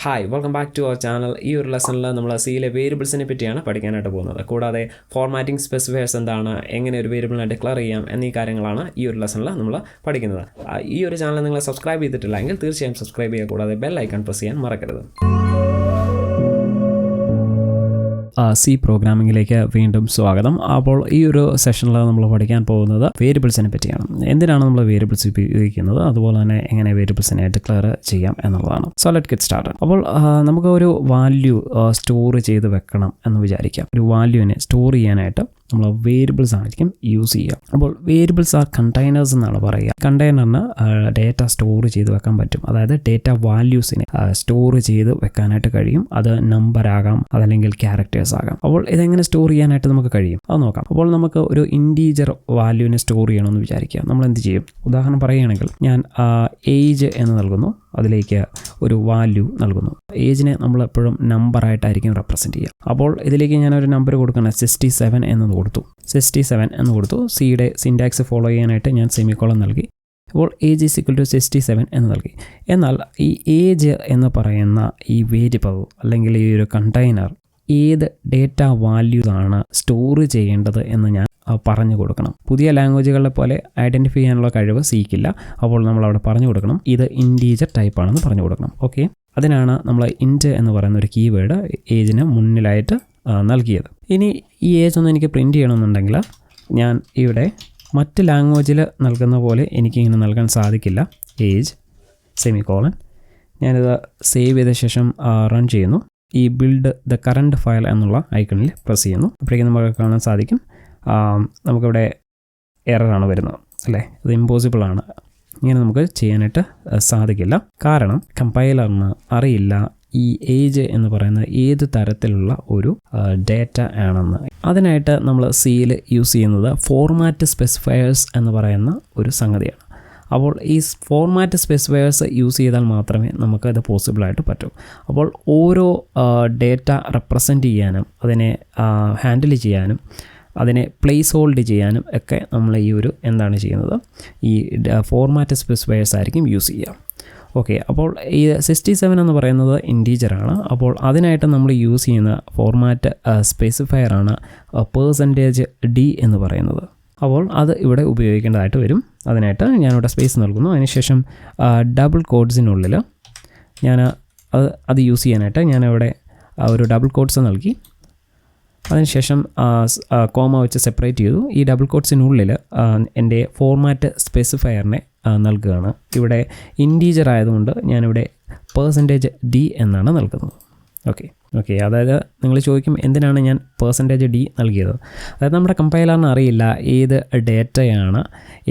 Hi welcome back to our channel. ഈ ഒരു ലെസണിൽ നമ്മൾ സിയിലെ വേരിയബിൾസിനെ പറ്റിയാണ് പഠിക്കാനായിട്ട് പോകുന്നത്. കൂടാതെ ഫോർമാറ്റിംഗ് സ്പെസിഫയേഴ്സ് എന്താണ്, എങ്ങനെ ഒരു വേരിയബിളിനെ ഡിക്ലെയർ ചെയ്യാം എന്നീ കാര്യങ്ങളാണ് ഈ ഒരു ലെസണിൽ നമ്മൾ പഠിക്കുന്നത്. ഈ ഒരു ചാനൽ നിങ്ങൾ സബ്സ്ക്രൈബ് ചെയ്തിട്ടില്ല എങ്കിൽ തീർച്ചയായും സബ്സ്ക്രൈബ് ചെയ്യുക. കൂടാതെ ബെൽ ഐക്കൺ പ്രസ് ചെയ്യാൻ മറക്കരുത്. സി പ്രോഗ്രാമിങ്ങിലേക്ക് വീണ്ടും സ്വാഗതം. അപ്പോൾ ഈ ഒരു സെഷനിൽ നമ്മൾ പഠിക്കാൻ പോകുന്നത് വേരിയബിൾസിനെ പറ്റിയാണ്. എന്തിനാണ് നമ്മൾ വേരിയബിൾസ് ഉപയോഗിക്കുന്നത്, അതുപോലെ തന്നെ എങ്ങനെ വേരിയബിൾസിനെ ഡിക്ലെയർ ചെയ്യാം എന്നുള്ളതാണ്. So let get started. അപ്പോൾ നമുക്ക് ഒരു വാല്യൂ സ്റ്റോർ ചെയ്ത് വെക്കണം എന്ന് വിചാരിക്കാം. ഒരു വാല്യൂവിനെ സ്റ്റോർ ചെയ്യാനായിട്ട് നമ്മൾ വേരിയബിൾസ് ആയിരിക്കും യൂസ് ചെയ്യുക. അപ്പോൾ വേരിയബിൾസ് ആർ കണ്ടെയ്നേഴ്സ് എന്നാണ് പറയുക. കണ്ടെയ്നറിന് ഡേറ്റ സ്റ്റോർ ചെയ്ത് വെക്കാൻ പറ്റും. അതായത് ഡേറ്റ വാല്യൂസിനെ സ്റ്റോർ ചെയ്ത് വെക്കാനായിട്ട് കഴിയും. അത് നമ്പർ ആകാം, അതല്ലെങ്കിൽ ക്യാരക്ടേഴ്സ് ആകാം. അപ്പോൾ ഇതെങ്ങനെ സ്റ്റോർ ചെയ്യാനായിട്ട് നമുക്ക് കഴിയും അത് നോക്കാം. അപ്പോൾ നമുക്ക് ഒരു ഇൻറ്റീജർ വാല്യൂവിനെ സ്റ്റോർ ചെയ്യണമെന്ന് വിചാരിക്കുക. നമ്മൾ എന്ത് ചെയ്യും? ഉദാഹരണം പറയുകയാണെങ്കിൽ ഞാൻ ഏജ് എന്ന് നൽകുന്നു, അതിലേക്ക് ഒരു വാല്യൂ നൽകുന്നു. ഏജിനെ നമ്മൾ എപ്പോഴും നമ്പറായിട്ടായിരിക്കും റെപ്രസെൻറ്റ് ചെയ്യുക. അപ്പോൾ ഇതിലേക്ക് ഞാനൊരു നമ്പർ കൊടുക്കണം, 67 എന്ന് കൊടുത്തു. 67 എന്ന് കൊടുത്തു. സിയുടെ സിൻറ്റാക്സ് ഫോളോ ചെയ്യാനായിട്ട് ഞാൻ സെമിക്കോളൻ നൽകി. അപ്പോൾ ഏജ് ഈസ് ഈക്വൽ ടു 67 എന്ന് നൽകി. എന്നാൽ ഈ ഏജ് എന്ന് പറയുന്ന ഈ വേരിയബിൾ അല്ലെങ്കിൽ ഈ ഒരു കണ്ടെയ്നർ ഏത് ഡേറ്റ വാല്യൂസ് ആണ് സ്റ്റോർ ചെയ്യേണ്ടത് എന്ന് ഞാൻ പറഞ്ഞു കൊടുക്കണം. പുതിയ ലാംഗ്വേജുകളെ പോലെ ഐഡൻറ്റിഫൈ ചെയ്യാനുള്ള കഴിവ് സിക്കില്ല. അപ്പോൾ നമ്മൾ അവിടെ പറഞ്ഞു കൊടുക്കണം ഇത് ഇൻറ്റീജർ ടൈപ്പ് ആണെന്ന് പറഞ്ഞു കൊടുക്കണം. ഓക്കെ, അതിനാണ് നമ്മൾ ഇൻറ്റ് എന്ന് പറയുന്ന ഒരു കീവേഡ് ഏജിന് മുന്നിലായിട്ട് നൽകിയത്. ഇനി ഈ ഏജ് ഒന്ന് എനിക്ക് പ്രിൻറ്റ് ചെയ്യണമെന്നുണ്ടെങ്കിൽ ഞാൻ ഇവിടെ മറ്റ് ലാംഗ്വേജിൽ നൽകുന്ന പോലെ എനിക്കിങ്ങനെ നൽകാൻ സാധിക്കില്ല. Age semicolon. ഞാനിത് സേവ് ചെയ്ത ശേഷം റൺ ചെയ്യുന്നു. ഈ ബിൽഡ് ദ കറണ്ട് ഫയൽ എന്നുള്ള ഐക്കണിൽ പ്രസ് ചെയ്യുന്നു. അപ്പോഴേക്കും നമുക്ക് കാണാൻ സാധിക്കും നമുക്കിവിടെ എററാണ് വരുന്നത് അല്ലേ. അത് ഇമ്പോസിബിൾ ആണ്. ഇങ്ങനെ നമുക്ക് ചെയ്യാനായിട്ട് സാധിക്കില്ല. കാരണം കമ്പൈലറിന് അറിയില്ല ഈ ഏജ് എന്ന് പറയുന്ന ഏത് തരത്തിലുള്ള ഒരു ഡേറ്റ ആണെന്ന്. അതിനായിട്ട് നമ്മൾ സിയിൽ യൂസ് ചെയ്യുന്നത് ഫോർമാറ്റ് സ്പെസിഫയേഴ്സ് എന്ന് പറയുന്ന ഒരു സംഗതിയാണ്. അപ്പോൾ ഈ ഫോർമാറ്റ് സ്പെസിഫയേഴ്സ് യൂസ് ചെയ്താൽ മാത്രമേ നമുക്കത് പോസിബിളായിട്ട് പറ്റൂ. അപ്പോൾ ഓരോ ഡേറ്റ റെപ്രസെൻറ്റ് ചെയ്യാനും അതിനെ ഹാൻഡിൽ ചെയ്യാനും അതിനെ പ്ലേസ് ഹോൾഡ് ചെയ്യാനും ഒക്കെ നമ്മൾ ഈ ഒരു എന്താണ് ചെയ്യുന്നത്, ഈ ഫോർമാറ്റ് സ്പെസിഫയേഴ്സ് ആയിരിക്കും യൂസ് ചെയ്യുക. ഓക്കെ, അപ്പോൾ ഈ 67 എന്ന് പറയുന്നത് ഇൻറ്റീജറാണ്. അപ്പോൾ അതിനായിട്ട് നമ്മൾ യൂസ് ചെയ്യുന്ന ഫോർമാറ്റ് സ്പെസിഫയറാണ് %d എന്ന് പറയുന്നത്. അപ്പോൾ അത് ഇവിടെ ഉപയോഗിക്കേണ്ടതായിട്ട് വരും. അതിനായിട്ട് ഞാനിവിടെ സ്പേസ് നൽകുന്നു. അതിനുശേഷം ഡബിൾ കോഡ്സിനുള്ളിൽ ഞാൻ അത് യൂസ് ചെയ്യാനായിട്ട് ഞാനിവിടെ ഒരു ഡബിൾ കോഡ്സ് നൽകി. അതിനുശേഷം കോമ വെച്ച് സെപ്പറേറ്റ് ചെയ്തു. ഈ ഡബിൾ കോഡ്സിനുള്ളിൽ എൻ്റെ ഫോർമാറ്റ് സ്പെസിഫയറിനെ നൽകുകയാണ്. ഇവിടെ ഇൻറ്റീജർ ആയതുകൊണ്ട് ഞാനിവിടെ %d എന്നാണ് നൽകുന്നത്. ഓക്കെ, അതായത് നിങ്ങൾ ചോദിക്കും എന്തിനാണ് ഞാൻ %d നൽകിയത്. അതായത് നമ്മുടെ കമ്പൈലറിന് അറിയില്ല ഏത് ഡേറ്റയാണ്,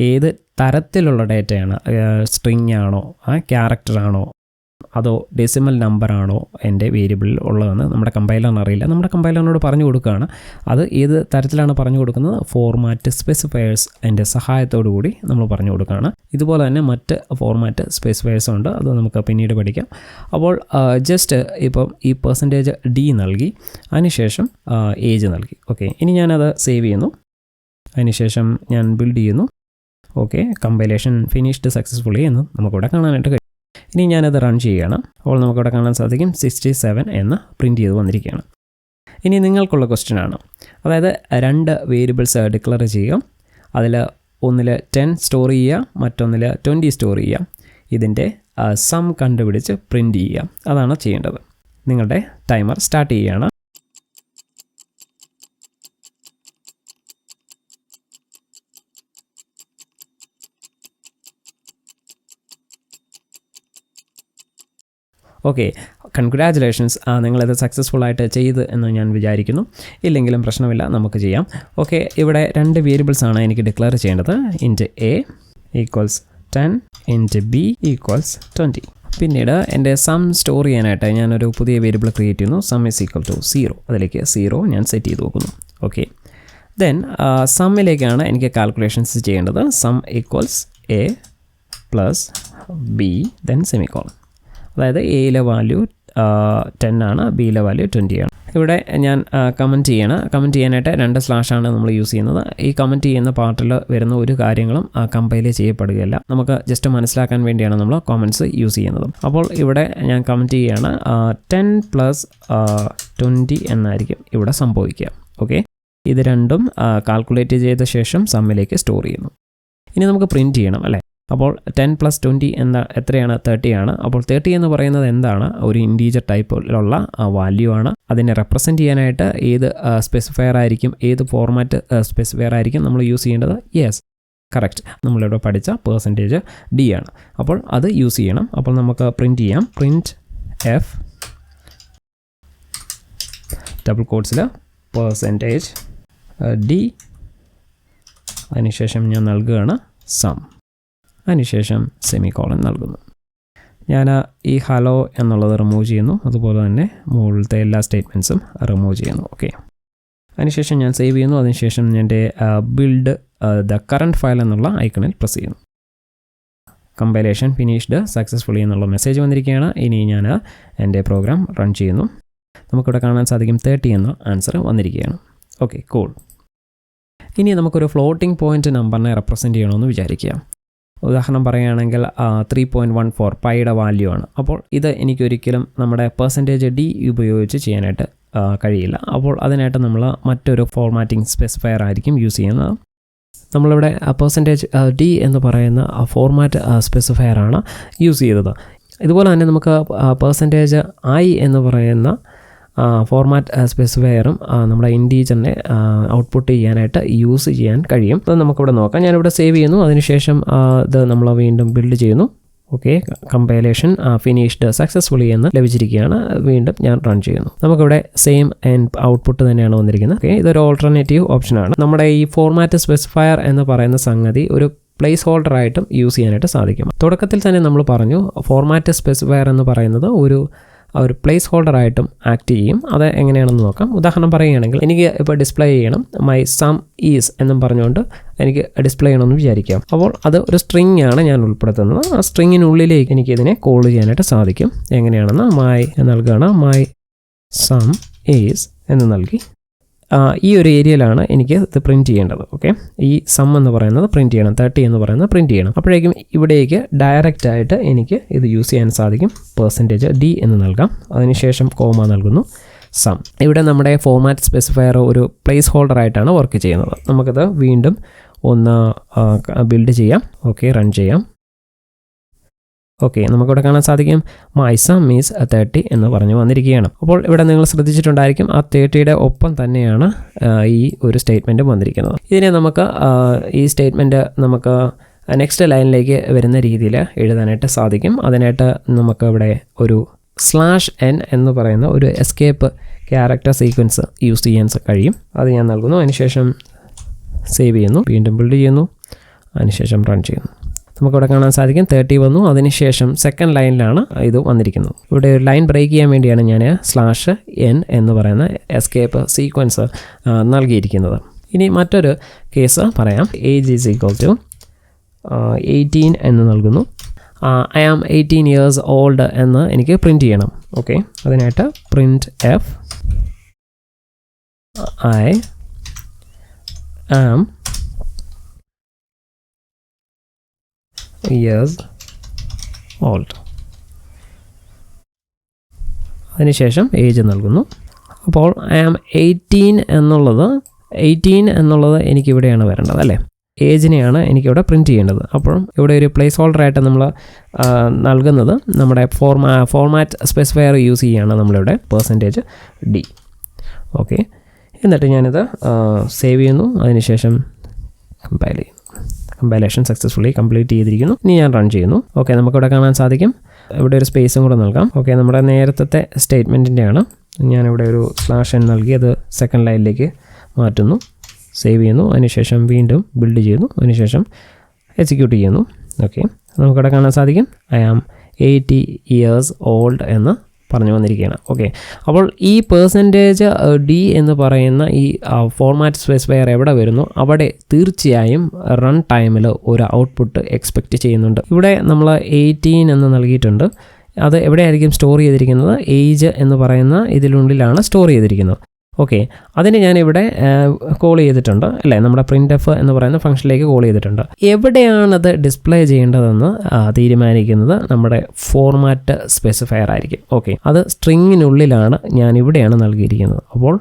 ഏത് തരത്തിലുള്ള ഡേറ്റയാണ്, സ്ട്രിങ് ആണോ ക്യാരക്ടറാണോ അതോ ഡെസിമൽ നമ്പറാണോ എൻ്റെ വേരിയബിളിൽ ഉള്ളതെന്ന് നമ്മുടെ കമ്പൈലറിന് അറിയില്ല. നമ്മുടെ കമ്പൈലറിനോട് പറഞ്ഞു കൊടുക്കുകയാണ്. അത് ഏത് തരത്തിലാണ് പറഞ്ഞു കൊടുക്കുന്നത്, ഫോർമാറ്റ് സ്പെസിഫയേഴ്സ് എൻ്റെ സഹായത്തോടു കൂടി നമ്മൾ പറഞ്ഞു കൊടുക്കുകയാണ്. ഇതുപോലെ തന്നെ മറ്റ് ഫോർമാറ്റ് സ്പെസിഫയേഴ്സും ഉണ്ട്, അത് നമുക്ക് പിന്നീട് പഠിക്കാം. അപ്പോൾ ജസ്റ്റ് ഇപ്പം ഈ %d നൽകി, അതിനുശേഷം ഏജ് നൽകി. ഓക്കെ, ഇനി ഞാനത് സേവ് ചെയ്യുന്നു. അതിനുശേഷം ഞാൻ ബിൽഡ് ചെയ്യുന്നു. ഓക്കെ, കമ്പൈലേഷൻ ഫിനിഷ്ഡ് സക്സസ്ഫുള്ളി എന്ന് നമുക്കിവിടെ കാണാനായിട്ട് കഴിയും. ഇനി ഞാനത് റൺ ചെയ്യുകയാണ്. അപ്പോൾ നമുക്കിവിടെ കാണാൻ സാധിക്കും 67 എന്ന് പ്രിൻറ്റ് ചെയ്ത് വന്നിരിക്കുകയാണ്. ഇനി നിങ്ങൾക്കുള്ള ക്വസ്റ്റ്യൻ ആണ്, അതായത് 2 വേരിയബിൾസ് ഡിക്ലെയർ ചെയ്യുക. അതിൽ ഒന്നിൽ 10 സ്റ്റോർ ചെയ്യുക, മറ്റൊന്നിൽ 20 സ്റ്റോർ ചെയ്യുക. ഇതിൻ്റെ സം കണ്ടുപിടിച്ച് പ്രിൻറ്റ് ചെയ്യുക. അതാണ് ചെയ്യേണ്ടത്. നിങ്ങളുടെ ടൈമർ സ്റ്റാർട്ട് ചെയ്യുകയാണ്. ഓക്കെ, കൺഗ്രാജുലേഷൻസ്, നിങ്ങളിത് സക്സസ്ഫുള്ളായിട്ട് ചെയ്ത് എന്ന് ഞാൻ വിചാരിക്കുന്നു. ഇല്ലെങ്കിലും പ്രശ്നമില്ല, നമുക്ക് ചെയ്യാം. ഓക്കെ, ഇവിടെ 2 വേരിയബിൾസാണ് എനിക്ക് ഡിക്ലെയർ ചെയ്യേണ്ടത്. Int a equals 10, int b equals 20. പിന്നീട് എൻ്റെ സം സ്റ്റോർ ചെയ്യാനായിട്ട് ഞാനൊരു പുതിയ വേരിയബിൾ ക്രിയേറ്റ് ചെയ്യുന്നു. Sum is equal to 0. അതിലേക്ക് 0 ഞാൻ സെറ്റ് ചെയ്ത് നോക്കുന്നു. ഓക്കെ, ദെൻ സമ്മിലേക്കാണ് എനിക്ക് കാൽക്കുലേഷൻസ് ചെയ്യേണ്ടത്. Sum equals a plus b then semicolon. അതായത് എയിലെ വാല്യൂ 10 ആണ്, ബിയിലെ വാല്യൂ 20 ആണ്. ഇവിടെ ഞാൻ കമൻറ്റ് ചെയ്യാനായിട്ട് 2 സ്ലാഷാണ് നമ്മൾ യൂസ് ചെയ്യുന്നത്. ഈ കമൻറ്റ് ചെയ്യുന്ന പാർട്ടിൽ വരുന്ന ഒരു കാര്യങ്ങളും കമ്പൈൽ ചെയ്യപ്പെടുകയില്ല. നമുക്ക് ജസ്റ്റ് മനസ്സിലാക്കാൻ വേണ്ടിയാണ് നമ്മൾ കമൻറ്റ്സ് യൂസ് ചെയ്യുന്നത്. അപ്പോൾ ഇവിടെ ഞാൻ കമൻറ്റ് ചെയ്യുകയാണ് 10+20 എന്നായിരിക്കും ഇവിടെ സംഭവിക്കുക. ഓക്കെ, ഇത് രണ്ടും കാൽക്കുലേറ്റ് ചെയ്ത ശേഷം സമ്മിലേക്ക് സ്റ്റോർ ചെയ്യുന്നു. ഇനി നമുക്ക് പ്രിൻറ്റ് ചെയ്യണം അല്ലേ. അപ്പോൾ 10+20 എത്രയാണ്? 30 ആണ്. അപ്പോൾ 30 എന്ന് പറയുന്നത് എന്താണ്? ഒരു ഇൻറ്റീജർ ടൈപ്പിലുള്ള വാല്യൂ ആണ്. അതിനെ റെപ്രസെൻറ്റ് ചെയ്യാനായിട്ട് ഏത് സ്പെസിഫയർ ആയിരിക്കും, ഏത് ഫോർമാറ്റ് സ്പെസിഫയർ ആയിരിക്കും നമ്മൾ യൂസ് ചെയ്യേണ്ടത്? യെസ്, കറക്റ്റ്, നമ്മളിവിടെ പഠിച്ച %d ആണ്. അപ്പോൾ അത് യൂസ് ചെയ്യണം. അപ്പോൾ നമുക്ക് പ്രിൻറ്റ് ചെയ്യാം. printf ഡബിൾ കോട്ട്സിൽ %d, അതിനുശേഷം ഞാൻ നൽകുകയാണ് സം, അതിനുശേഷം സെമിക്കോളൻ നൽകുന്നു. ഞാൻ ഈ ഹലോ എന്നുള്ളത് റിമൂവ് ചെയ്യുന്നു. അതുപോലെ തന്നെ മുകളിലത്തെ എല്ലാ സ്റ്റേറ്റ്മെൻറ്റ്സും റിമൂവ് ചെയ്യുന്നു. ഓക്കെ, അതിനുശേഷം ഞാൻ സേവ് ചെയ്യുന്നു. അതിനുശേഷം എൻ്റെ ബിൽഡ് ദ കറണ്ട് ഫയൽ എന്നുള്ള ഐക്കണിൽ പ്രസ് ചെയ്യുന്നു. കമ്പൈലേഷൻ ഫിനിഷ്ഡ് സക്സസ്ഫുള്ളി എന്നുള്ള മെസ്സേജ് വന്നിരിക്കുകയാണ്. ഇനി ഞാൻ എൻ്റെ പ്രോഗ്രാം റൺ ചെയ്യുന്നു. നമുക്കിവിടെ കാണാൻ സാധിക്കും 30 എന്ന ആൻസർ വന്നിരിക്കുകയാണ്. Okay, cool. ഇനി നമുക്കൊരു ഫ്ലോട്ടിംഗ് പോയിൻ്റ് നമ്പറിനെ റെപ്രസെൻറ്റ് ചെയ്യണമെന്ന് വിചാരിക്കുക. ഉദാഹരണം പറയുകയാണെങ്കിൽ 3.14 പൈയുടെ വാല്യൂ ആണ്. അപ്പോൾ ഇത് എനിക്കൊരിക്കലും നമ്മുടെ %d ഉപയോഗിച്ച് ചെയ്യാനായിട്ട് കഴിയില്ല. അപ്പോൾ അതിനായിട്ട് നമ്മൾ മറ്റൊരു ഫോർമാറ്റിംഗ് സ്പെസിഫയർ ആയിരിക്കും യൂസ് ചെയ്യുന്നത്. നമ്മളിവിടെ %d എന്ന് പറയുന്ന ഫോർമാറ്റ് സ്പെസിഫയർ ആണ് യൂസ് ചെയ്തത്. ഇതുപോലെ തന്നെ നമുക്ക് %i എന്ന് പറയുന്ന ഫോർമാറ്റ് സ്പെസിഫയറും നമ്മുടെ ഇൻറ്റീജറിനെ ഔട്ട്പുട്ട് ചെയ്യാനായിട്ട് യൂസ് ചെയ്യാൻ കഴിയും. അത് നമുക്കിവിടെ നോക്കാം. ഞാനിവിടെ സേവ് ചെയ്യുന്നു. അതിനുശേഷം ഇത് നമ്മൾ വീണ്ടും ബിൽഡ് ചെയ്യുന്നു. ഓക്കെ, കമ്പൈലേഷൻ ഫിനിഷ്ഡ് സക്സസ്ഫുള്ളി എന്ന് ലഭിച്ചിരിക്കുകയാണ്. വീണ്ടും ഞാൻ റൺ ചെയ്യുന്നു. നമുക്കിവിടെ സെയിം ഔട്ട്പുട്ട് തന്നെയാണ് വന്നിരിക്കുന്നത്. ഓക്കെ, ഇതൊരു ഓൾട്ടർനേറ്റീവ് ഓപ്ഷനാണ്. നമ്മുടെ ഈ ഫോർമാറ്റ് സ്പെസിഫയർ എന്ന് പറയുന്ന സംഗതി ഒരു പ്ലേസ് ഹോൾഡർ ആയിട്ടും യൂസ് ചെയ്യാനായിട്ട് സാധിക്കും. തുടക്കത്തിൽ തന്നെ നമ്മൾ പറഞ്ഞു ഫോർമാറ്റ് സ്പെസിഫയർ എന്ന് പറയുന്നത് ഒരു പ്ലേസ് ഹോൾഡർ ആയിട്ടും ആക്ട് ചെയ്യും. അത് എങ്ങനെയാണെന്ന് നോക്കാം. ഉദാഹരണം പറയുകയാണെങ്കിൽ എനിക്ക് ഇപ്പോൾ ഡിസ്പ്ലേ ചെയ്യണം മൈ സം ഈസ് എന്നും പറഞ്ഞുകൊണ്ട് എനിക്ക് ഡിസ്പ്ലേ ചെയ്യണമെന്ന് വിചാരിക്കാം. അപ്പോൾ അത് ഒരു സ്ട്രിങ് ആണ് ഞാൻ ഉൾപ്പെടുത്തുന്നത്. ആ സ്ട്രിങ്ങിനുള്ളിലേക്ക് എനിക്ക് ഇതിനെ കോൾ ചെയ്യാനായിട്ട് സാധിക്കും. എങ്ങനെയാണെന്ന് മൈ നൽകുകയാണ്. മൈ സം ഈസ് എന്ന് നൽകി ഈ ഒരു ഏരിയയിലാണ് എനിക്ക് ഇത് പ്രിൻറ്റ് ചെയ്യേണ്ടത്. ഓക്കെ, ഈ സം എന്ന് പറയുന്നത് പ്രിൻറ്റ് ചെയ്യണം, 30 എന്ന് പറയുന്നത് പ്രിൻറ്റ് ചെയ്യണം. അപ്പോഴേക്കും ഇവിടേക്ക് ഡയറക്റ്റ് ആയിട്ട് എനിക്ക് ഇത് യൂസ് ചെയ്യാൻ സാധിക്കും. %d എന്ന് നൽകാം. അതിനുശേഷം കോമ നൽകുന്നു, സം. ഇവിടെ നമ്മുടെ ഫോർമാറ്റ് സ്പെസിഫയർ ഒരു പ്ലേസ് ഹോൾഡർ ആയിട്ടാണ് വർക്ക് ചെയ്യുന്നത്. നമുക്കിത് വീണ്ടും ഒന്ന് ബിൽഡ് ചെയ്യാം. ഓക്കെ, റൺ ചെയ്യാം. ഓക്കെ, നമുക്കിവിടെ കാണാൻ സാധിക്കും മൈ സം ഈസ് 30 എന്ന് പറഞ്ഞു വന്നിരിക്കുകയാണ്. അപ്പോൾ ഇവിടെ നിങ്ങൾ ശ്രദ്ധിച്ചിട്ടുണ്ടായിരിക്കും ആ 30യുടെ ഒപ്പം തന്നെയാണ് ഈ ഒരു സ്റ്റേറ്റ്മെൻറ്റ് വന്നിരിക്കുന്നത്. ഇതിനെ നമുക്ക് ഈ സ്റ്റേറ്റ്മെൻറ്റ് നമുക്ക് നെക്സ്റ്റ് ലൈനിലേക്ക് വരുന്ന രീതിയിൽ എഴുതാനായിട്ട് സാധിക്കും. അതിനായിട്ട് നമുക്ക് ഇവിടെ ഒരു /n എന്ന് പറയുന്ന ഒരു എസ്കേപ്പ് ക്യാരക്ടർ സീക്വൻസ് യൂസ് ചെയ്യാൻ കഴിയും. അത് ഞാൻ നൽകുന്നു. അതിനുശേഷം സേവ് ചെയ്യുന്നു. വീണ്ടും ബിൽഡ് ചെയ്യുന്നു. അതിനുശേഷം റൺ ചെയ്യുന്നു. നമുക്കിവിടെ കാണാൻ സാധിക്കും 30 വന്നു. അതിനുശേഷം സെക്കൻഡ് ലൈനിലാണ് ഇത് വന്നിരിക്കുന്നത്. ഇവിടെ ഒരു ലൈൻ ബ്രേക്ക് ചെയ്യാൻ വേണ്ടിയാണ് ഞാൻ /n എന്ന് പറയുന്ന എസ്കേപ്പ് സീക്വൻസ് നൽകിയിരിക്കുന്നത്. ഇനി മറ്റൊരു കേസ് പറയാം. ഏജ് ഈസ് ഈക്വൽ ടു 18 എന്ന് നൽകുന്നു. ഐ ആം 18 years old എന്ന് എനിക്ക് പ്രിൻറ്റ് ചെയ്യണം. ഓക്കെ, അതിനായിട്ട് printf I am years old. അതിനുശേഷം ഏജ് നൽകുന്നു. അപ്പോൾ ഐ ആം 18 എന്നുള്ളത് എനിക്കിവിടെയാണ് വരേണ്ടത് അല്ലേ. ഏജിനെയാണ് എനിക്കിവിടെ പ്രിൻറ്റ് ചെയ്യേണ്ടത്. അപ്പോൾ ഇവിടെ ഒരു പ്ലേസ് ഹോൾഡറായിട്ട് നമ്മൾ നൽകുന്നത് നമ്മുടെ ഫോർമാറ്റ് സ്പെസിഫയർ യൂസ് ചെയ്യുകയാണ് നമ്മളിവിടെ %d. ഓക്കെ, എന്നിട്ട് ഞാനിത് സേവ് ചെയ്യുന്നു. അതിനുശേഷം കമ്പൈൽ ചെയ്യുന്നു. കമ്പൈലേഷൻ സക്സസ്ഫുള്ളി കംപ്ലീറ്റ് ചെയ്തിരിക്കുന്നു. ഇനി ഞാൻ റൺ ചെയ്യുന്നു. ഓക്കെ, നമുക്കിവിടെ കാണാൻ സാധിക്കും. ഇവിടെ ഒരു സ്പേസും കൂടെ നൽകാം. ഓക്കെ, നമ്മുടെ നേരത്തെ സ്റ്റേറ്റ്മെൻറ്റിൻ്റെയാണ്. ഞാനിവിടെ ഒരു /n നൽകി അത് സെക്കൻഡ് ലൈനിലേക്ക് മാറ്റുന്നു. സേവ് ചെയ്യുന്നു. അതിനുശേഷം വീണ്ടും ബിൽഡ് ചെയ്യുന്നു. അതിനുശേഷം എക്സിക്യൂട്ട് ചെയ്യുന്നു. ഓക്കെ, നമുക്കിവിടെ കാണാൻ സാധിക്കും ഐ ആം 80 years old എന്ന് പറഞ്ഞു വന്നിരിക്കുകയാണ്. ഓക്കെ, അപ്പോൾ ഈ %d എന്ന് പറയുന്ന ഈ ഫോർമാറ്റ് സ്പെസിഫയർ എവിടെ വരുന്നു അവിടെ തീർച്ചയായും റൺ ടൈമിൽ ഒരു ഔട്ട്പുട്ട് എക്സ്പെക്റ്റ് ചെയ്യുന്നുണ്ട്. ഇവിടെ നമ്മൾ 18 എന്ന് നൽകിയിട്ടുണ്ട്. അത് എവിടെയായിരിക്കും സ്റ്റോർ ചെയ്തിരിക്കുന്നത്? ഏജ് എന്ന് പറയുന്ന ഇതിനുള്ളിലാണ് സ്റ്റോർ ചെയ്തിരിക്കുന്നത്. ഓക്കെ, അതിന് ഞാനിവിടെ കോൾ ചെയ്തിട്ടുണ്ട് അല്ലേ, നമ്മുടെ printf എന്ന് പറയുന്ന ഫംഗ്ഷനിലേക്ക് കോൾ ചെയ്തിട്ടുണ്ട്. എവിടെയാണത് ഡിസ്പ്ലേ ചെയ്യേണ്ടതെന്ന് തീരുമാനിക്കുന്നത് നമ്മുടെ ഫോർമാറ്റ് സ്പെസിഫയർ ആയിരിക്കും. ഓക്കെ, അത് സ്ട്രിങ്ങിനുള്ളിലാണ് ഞാനിവിടെയാണ് നൽകിയിരിക്കുന്നത്. അപ്പോൾ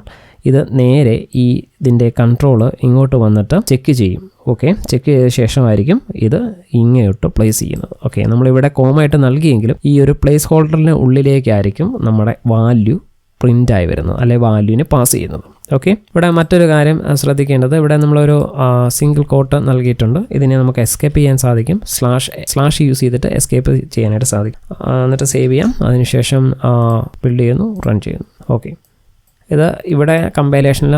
ഇത് നേരെ ഇതിൻ്റെ കൺട്രോള് ഇങ്ങോട്ട് വന്നിട്ട് ചെക്ക് ചെയ്യും. ഓക്കെ, ചെക്ക് ചെയ്ത ശേഷമായിരിക്കും ഇത് ഇങ്ങോട്ട് പ്ലേസ് ചെയ്യുന്നത്. ഓക്കെ, നമ്മളിവിടെ കോമായിട്ട് നൽകിയെങ്കിലും ഈ ഒരു പ്ലേസ് ഹോൾഡറിന് ഉള്ളിലേക്കായിരിക്കും നമ്മുടെ വാല്യൂ പ്രിൻ്റായി വരുന്നത്, അല്ലെ വാല്യൂവിന് പാസ് ചെയ്യുന്നത്. ഓക്കെ, ഇവിടെ മറ്റൊരു കാര്യം ശ്രദ്ധിക്കേണ്ടത്, ഇവിടെ നമ്മളൊരു സിംഗിൾ കോട്ട് നൽകിയിട്ടുണ്ട്. ഇതിനെ നമുക്ക് എസ്കേപ്പ് ചെയ്യാൻ സാധിക്കും. സ്ലാഷ് യൂസ് ചെയ്തിട്ട് എസ്കേപ്പ് ചെയ്യാനായിട്ട് സാധിക്കും. എന്നിട്ട് സേവ് ചെയ്യാം. അതിനുശേഷം ബിൽഡ് ചെയ്യുന്നു, റൺ ചെയ്യുന്നു. ഓക്കെ, ഇത് ഇവിടെ കമ്പൈലേഷനിൽ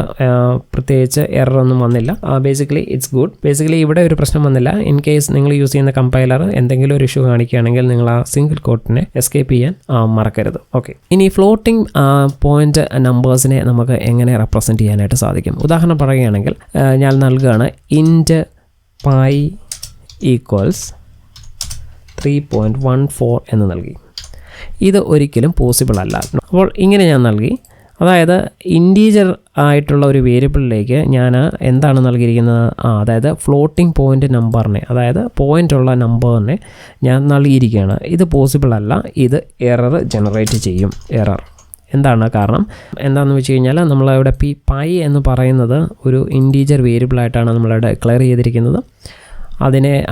പ്രത്യേകിച്ച് എററൊന്നും വന്നില്ല. Basically it's good. ബേസിക്കലി ഇവിടെ ഒരു പ്രശ്നം വന്നില്ല. ഇൻ കേസ് നിങ്ങൾ യൂസ് ചെയ്യുന്ന കമ്പൈലർ എന്തെങ്കിലും ഒരു ഇഷ്യൂ കാണിക്കുകയാണെങ്കിൽ നിങ്ങൾ ആ സിംഗിൾ കോട്ടിനെ എസ്കേപ്പ് ചെയ്യാൻ മറക്കരുത്. ഓക്കെ, ഇനി ഫ്ലോട്ടിംഗ് പോയിന്റ് നമ്പേഴ്സിനെ നമുക്ക് എങ്ങനെ റെപ്രസെൻറ്റ് ചെയ്യാനായിട്ട് സാധിക്കും? ഉദാഹരണം പറയുകയാണെങ്കിൽ ഞാൻ നൽകുകയാണ് ഇൻറ്റ് പൈ ഈക്വൽസ് 3.14 എന്ന് നൽകി. ഇത് ഒരിക്കലും പോസിബിൾ അല്ല. അപ്പോൾ ഇങ്ങനെ ഞാൻ നൽകി, അതായത് ഇൻറ്റീജർ ആയിട്ടുള്ള ഒരു വേരിയബിളിലേക്ക് ഞാൻ എന്താണ് നൽകിയിരിക്കുന്നത്? അതായത് ഫ്ലോട്ടിംഗ് പോയിൻ്റ് നമ്പറിനെ, അതായത് പോയിൻ്റുള്ള നമ്പറിനെ ഞാൻ നൽകിയിരിക്കുകയാണ്. ഇത് പോസിബിൾ അല്ല. ഇത് എറർ ജനറേറ്റ് ചെയ്യും. എറർ എന്താണ് കാരണം? എന്താണെന്ന് വെച്ച് കഴിഞ്ഞാൽ നമ്മളിവിടെ പൈ എന്ന് പറയുന്നത് ഒരു ഇൻറ്റീജർ വേരിയബിളായിട്ടാണ് നമ്മളിവിടെ ഡിക്ലെയർ ചെയ്തിരിക്കുന്നത്.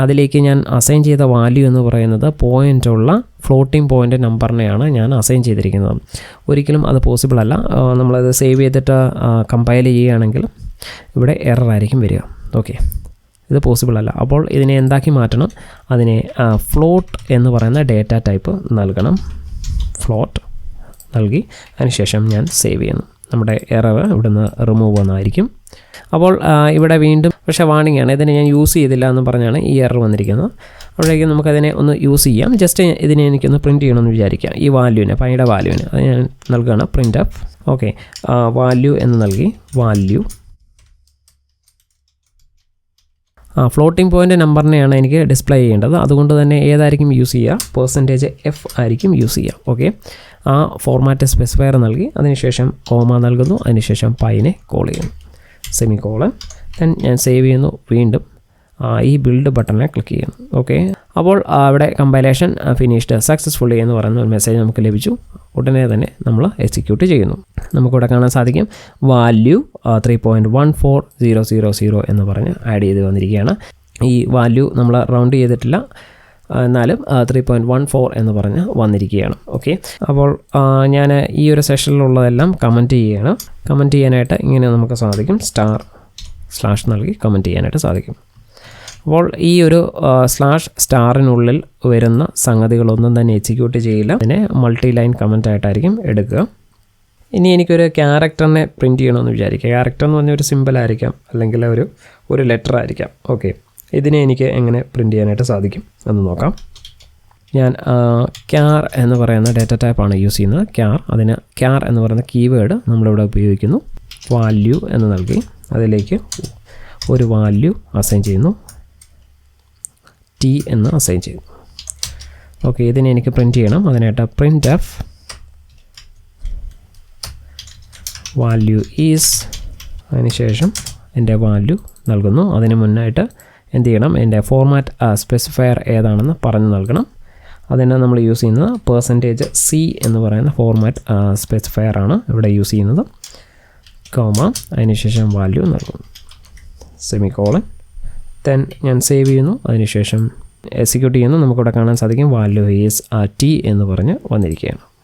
അതിലേക്ക് ഞാൻ അസൈൻ ചെയ്ത വാല്യൂ എന്ന് പറയുന്നത് പോയിൻ്റുള്ള ഫ്ലോട്ടിംഗ് പോയിൻ്റ് നമ്പറിനെയാണ് ഞാൻ അസൈൻ ചെയ്തിരിക്കുന്നത്. ഒരിക്കലും അത് പോസിബിൾ അല്ല. നമ്മളത് സേവ് ചെയ്തിട്ട് കമ്പൈൽ ചെയ്യുകയാണെങ്കിൽ ഇവിടെ എറർ ആയിരിക്കും വരിക. ഓക്കെ, ഇത് പോസിബിൾ അല്ല. അപ്പോൾ ഇതിനെ എന്താക്കി മാറ്റണം? അതിനെ ഫ്ലോട്ട് എന്ന് പറയുന്ന ഡേറ്റ ടൈപ്പ് നൽകണം. ഫ്ലോട്ട് നൽകി അതിനുശേഷം ഞാൻ സേവ് ചെയ്യുന്നു. നമ്മുടെ എറർ ഇവിടുന്ന് റിമൂവ് വന്നായിരിക്കും. അപ്പോൾ ഇവിടെ വീണ്ടും പക്ഷേ വാണിംഗ് ആണ്, ഇതിനെ ഞാൻ യൂസ് ചെയ്തില്ല എന്ന് പറഞ്ഞാണ് ഈ എറർ വന്നിരിക്കുന്നത്. അവിടേക്ക് നമുക്കതിനെ ഒന്ന് യൂസ് ചെയ്യാം. ജസ്റ്റ് ഇതിനെ എനിക്കൊന്ന് പ്രിൻറ്റ് ചെയ്യണമെന്ന് വിചാരിക്കാം. ഈ വാല്യൂവിനെ, പൈയുടെ വാല്യൂവിന് അത് ഞാൻ നൽകുകയാണ് printf. ഓക്കെ, വാല്യൂ എന്ന് നൽകി വാല്യൂ ഫ്ലോട്ടിംഗ് പോയിൻ്റ് നമ്പറിനെയാണ് എനിക്ക് ഡിസ്പ്ലേ ചെയ്യേണ്ടത്. അതുകൊണ്ട് തന്നെ ഏതായിരിക്കും യൂസ് ചെയ്യുക? %f ആയിരിക്കും യൂസ് ചെയ്യുക. ഓക്കെ, ആ ഫോർമാറ്റ് സ്പെസിഫയർ നൽകി അതിനുശേഷം കോമ നൽകുന്നു. അതിനുശേഷം പൈനെ കോൾ ചെയ്യുന്നു, സെമിക്കോളൻ. ദെൻ ഞാൻ സേവ് ചെയ്യുന്നു. വീണ്ടും ഈ ബിൽഡ് ബട്ടണിനെ ക്ലിക്ക് ചെയ്യുന്നു. ഓക്കെ, അപ്പോൾ അവിടെ കമ്പൈലേഷൻ ഫിനിഷ്ഡ് സക്സസ്ഫുള്ളി എന്ന് പറയുന്ന ഒരു മെസ്സേജ് നമുക്ക് ലഭിച്ചു. ഉടനെ തന്നെ നമ്മൾ എക്സിക്യൂട്ട് ചെയ്യുന്നു. നമുക്കിവിടെ കാണാൻ സാധിക്കും വാല്യൂ 3.14000 എന്ന് പറഞ്ഞ് ആഡ് ചെയ്ത് വന്നിരിക്കുകയാണ്. ഈ വാല്യൂ നമ്മൾ റൗണ്ട് ചെയ്തിട്ടില്ല, എന്നാലും 3.14 എന്ന് പറഞ്ഞ് വന്നിരിക്കുകയാണ്. ഓക്കെ, അപ്പോൾ ഞാൻ ഈ ഒരു സെഷനിലുള്ളതെല്ലാം കമൻറ്റ് ചെയ്യുകയാണ്. കമൻറ്റ് ചെയ്യാനായിട്ട് ഇങ്ങനെ നമുക്ക് സാധിക്കും. / നൽകി കമൻറ്റ് ചെയ്യാനായിട്ട് സാധിക്കും. അപ്പോൾ ഈ ഒരു /* വരുന്ന സംഗതികളൊന്നും തന്നെ എക്സിക്യൂട്ട് ചെയ്യില്ല. അതിനെ മൾട്ടി ലൈൻ കമൻ്റ് ആയിട്ടായിരിക്കും എടുക്കുക. ഇനി എനിക്കൊരു ക്യാരക്ടറിനെ പ്രിൻറ്റ് ചെയ്യണമെന്ന് വിചാരിക്കുക. ക്യാരക്ടർ എന്ന് പറഞ്ഞാൽ ഒരു സിമ്പിൾ ആയിരിക്കാം, അല്ലെങ്കിൽ ഒരു ലെറ്റർ ആയിരിക്കാം. ഓക്കെ, ഇതിനെ എനിക്ക് എങ്ങനെ പ്രിൻറ്റ് ചെയ്യാനായിട്ട് സാധിക്കും എന്ന് നോക്കാം. ഞാൻ char എന്ന് പറയുന്ന ഡേറ്റ ടൈപ്പാണ് യൂസ് ചെയ്യുന്നത്. അതിന് char എന്ന് പറയുന്ന കീവേഡ് നമ്മളിവിടെ ഉപയോഗിക്കുന്നു. വാല്യൂ എന്ന് നൽകി അതിലേക്ക് ഒരു വാല്യൂ അസൈൻ ചെയ്യുന്നു. എന്ന് അസൈൻ ചെയ്തു. ഓക്കെ, ഇതിനെ എനിക്ക് പ്രിൻറ്റ് ചെയ്യണം. അതിനായിട്ട് printf വാല്യൂ ഈസ്, അതിനുശേഷം എൻ്റെ വാല്യൂ നൽകുന്നു. അതിന് മുന്നായിട്ട് എന്ത് ചെയ്യണം? എൻ്റെ ഫോർമാറ്റ് സ്പെസിഫയർ ഏതാണെന്ന് പറഞ്ഞു നൽകണം. അതിന് നമ്മൾ യൂസ് ചെയ്യുന്നത് %c എന്ന് പറയുന്ന ഫോർമാറ്റ് സ്പെസിഫയർ ആണ് ഇവിടെ യൂസ് ചെയ്യുന്നത്. കോമ അതിനുശേഷം വാല്യൂ നൽകുന്നു, സെമിക്കോളൻ. ദെൻ ഞാൻ സേവ് ചെയ്യുന്നു. അതിനുശേഷം എക്സിക്യൂട്ട് ചെയ്യുന്നു. നമുക്കിവിടെ കാണാൻ സാധിക്കും വാല്യൂ ഈസ് t എന്ന് പറഞ്ഞ് വന്നിരിക്കുകയാണ്.